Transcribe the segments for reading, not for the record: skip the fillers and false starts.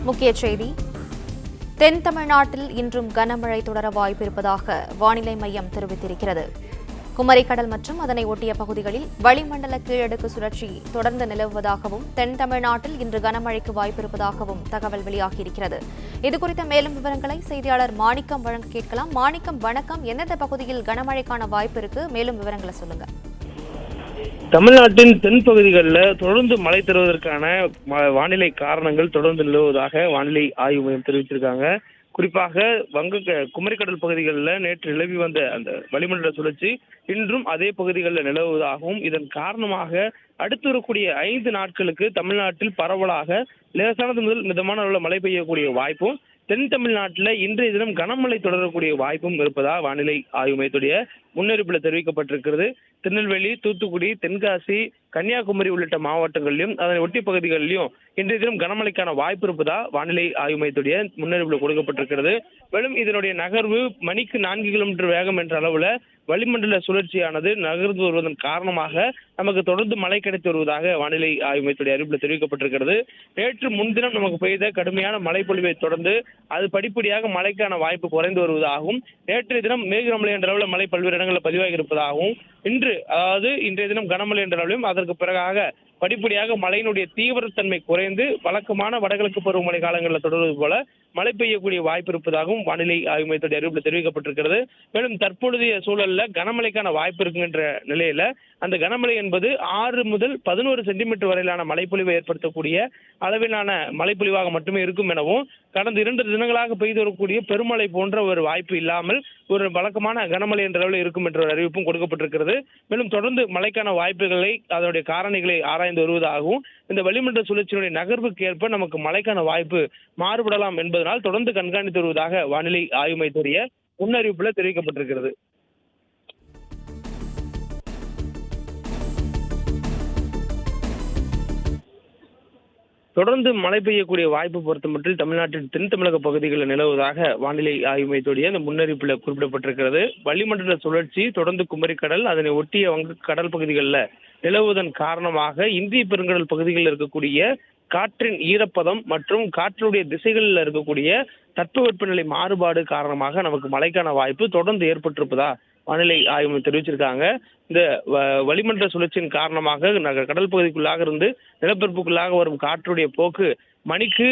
முக்கிய செய்தி. தென் தமிழ்நாட்டில் இன்றும் கனமழை தொடர வாய்ப்பிருப்பதாக வானிலை மையம் தெரிவித்திருக்கிறது. குமரிக்கடல் மற்றும் அதனை ஒட்டிய பகுதிகளில் வளிமண்டல கீழடுக்கு சுழற்சி தொடர்ந்து நிலவுவதாகவும் தென் தமிழ்நாட்டில் இன்று கனமழைக்கு வாய்ப்பிருப்பதாகவும் தகவல் வெளியாகியிருக்கிறது. இதுகுறித்த மேலும் விவரங்களை செய்தியாளர் மாணிக்கம் வழங்க கேட்கலாம். மாணிக்கம், வணக்கம். எந்தெந்த பகுதியில் கனமழைக்கான வாய்ப்பு இருக்கு? மேலும் விவரங்களை சொல்லுங்க. தமிழ்நாட்டின் தென் பகுதிகளில் தொடர்ந்து மழை தருவதற்கான வானிலை காரணங்கள் தொடர்ந்து நிலவுவதாக வானிலை ஆய்வு மையம் தெரிவிச்சிருக்காங்க. குறிப்பாக குமரிக்கடல் பகுதிகளில் நேற்று நிலவி வந்த அந்த வளிமண்டல சுழற்சி இன்றும் அதே பகுதிகளில் நிலவுவதாகவும் இதன் காரணமாக அடுத்து வரக்கூடிய 5 நாட்களுக்கு தமிழ்நாட்டில் பரவலாக லேசானது முதல் மிதமான அளவில் மழை பெய்யக்கூடிய வாய்ப்பும், தென் தமிழ்நாட்டில் இன்றைய தினம் கனமழை தொடரக்கூடிய வாய்ப்பும் இருப்பதாக வானிலை ஆய்வு மையத்துடைய முன்னறிவிப்பில் தெரிவிக்கப்பட்டிருக்கிறது. திருநெல்வேலி, தூத்துக்குடி, தென்காசி, கன்னியாகுமரி உள்ளிட்ட மாவட்டங்களிலும் அதனை ஒட்டிய பகுதிகளிலும் இன்றைய தினம் கனமழைக்கான வாய்ப்பு இருப்பதா வானிலை ஆய்வு மையத்துடைய முன்னறிவிப்பில் கொடுக்கப்பட்டிருக்கிறது. மேலும் இதனுடைய நகர்வு மணிக்கு 4 கிலோமீட்டர் வேகம் என்ற அளவில் வளிமண்டல சுழற்சியானது நகர்ந்து வருவதன் காரணமாக நமக்கு தொடர்ந்து மழை கிடைத்து வருவதாக வானிலை ஆய்வு மையத்துடைய அறிவிப்பில் தெரிவிக்கப்பட்டிருக்கிறது. நேற்று முன்தினம் நமக்கு பெய்த கடுமையான மழை பொழிவை தொடர்ந்து அது படிப்படியாக மழைக்கான வாய்ப்பு குறைந்து வருவதாகவும், நேற்றைய தினம் மேகமலை என்ற அளவில் மழை பல்வேறு இடங்களில் பதிவாகி இருப்பதாகவும், இன்றைய தினம் கனமழை என்ற அளவிலும் அதற்கு பிறகாக படிப்படியாக மழையினுடைய தீவிரத்தன்மை குறைந்து வழக்கமான வடகிழக்கு பருவமழை காலங்களில் தொடர்வது போல மழை பெய்யக்கூடிய வாய்ப்பு இருப்பதாகவும் வானிலை ஆய்வு மையத்துடைய அறிவிப்பில் தெரிவிக்கப்பட்டிருக்கிறது. மேலும் தற்பொழுதைய சூழல்ல கனமழைக்கான வாய்ப்பு இருக்குங்கிற நிலையில அந்த கனமழை என்பது 6 முதல் 11 சென்டிமீட்டர் வரையிலான மழைப்பொழிவை ஏற்படுத்தக்கூடிய அளவிலான மழைப்பொழிவாக மட்டுமே இருக்கும் எனவும், கடந்த 2 தினங்களாக பெய்து வரக்கூடிய பெருமழை போன்ற ஒரு வாய்ப்பு இல்லாமல் ஒரு வழக்கமான கனமழை என்ற அளவில் இருக்கும் என்ற ஒரு அறிவிப்பும் கொடுக்கப்பட்டிருக்கிறது. மேலும் தொடர்ந்து மழைக்கான வாய்ப்புகளை அதனுடைய காரணிகளை ஆராய்ந்து வருவதாகவும், இந்த வளிமண்டல சுழற்சியினுடைய நகர்வுக்கு ஏற்ப நமக்கு மழைக்கான வாய்ப்பு மாறுபடலாம் என்பதனால் தொடர்ந்து கண்காணித்து வருவதாக வானிலை ஆய்வு மையத்துடைய முன்னறிவிப்பில் தெரிவிக்கப்பட்டிருக்கிறது. தொடர்ந்து மழை பெய்யக்கூடிய வாய்ப்பு பொறுத்தமட்டில் தமிழ்நாட்டின் தென் தமிழக பகுதிகளில் நிலவுவதாக வானிலை ஆய்வு மையத்துடைய இந்த முன்னறிவிப்பில் குறிப்பிடப்பட்டிருக்கிறது. வளிமண்டல சுழற்சி தொடர்ந்து குமரிக்கடல் அதனை ஒட்டிய வங்க கடல் பகுதிகளில் நிலவுவதன் காரணமாக இந்திய பெருங்கடல் பகுதிகளில் இருக்கக்கூடிய காற்றின் ஈரப்பதம் மற்றும் காற்றினுடைய திசைகளில் இருக்கக்கூடிய தட்பவெப்பநிலை மாறுபாடு காரணமாக நமக்கு மழைக்கான வாய்ப்பு தொடர்ந்து ஏற்பட்டிருப்பதா வானிலை ஆய்வு தெரிவிச்சிருக்காங்க. இந்த வளிமண்டல சுழற்சியின் காரணமாக கடல் பகுதிக்குள்ளாக இருந்து நிலப்பரப்புக்குள்ளாக வரும் காற்றுடைய போக்கு மணிக்கு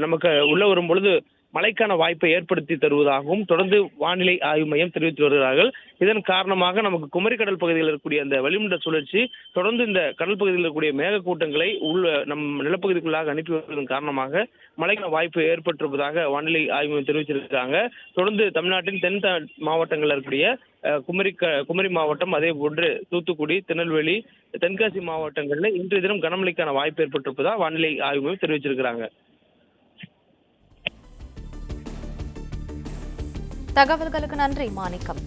நமக்கு உள்ள வரும் பொழுது மழைக்கான வாய்ப்பை ஏற்படுத்தி தருவதாகவும் தொடர்ந்து வானிலை ஆய்வு மையம் தெரிவித்து வருகிறார்கள். இதன் காரணமாக நமக்கு குமரிக்கடல் பகுதியில் இருக்கக்கூடிய அந்த வளிமண்டல சுழற்சி தொடர்ந்து இந்த கடல் பகுதியில் இருக்கக்கூடிய மேகக்கூட்டங்களை நம் நிலப்பகுதிக்குள்ளாக அனுப்பி வருவதன் காரணமாக மழைக்கான வாய்ப்பு ஏற்பட்டிருப்பதாக வானிலை ஆய்வு மையம் தெரிவிச்சிருக்காங்க. தொடர்ந்து தமிழ்நாட்டின் தென் மாவட்டங்களில் இருக்கக்கூடிய குமரி மாவட்டம், அதே போன்று தூத்துக்குடி, திருநெல்வேலி, தென்காசி மாவட்டங்களில் இன்றைய தினம் கனமழைக்கான வாய்ப்பு ஏற்பட்டிருப்பதா வானிலை ஆய்வு மையம் தெரிவிச்சிருக்கிறாங்க. தகவல்களுக்கு நன்றி மாணிக்கம்.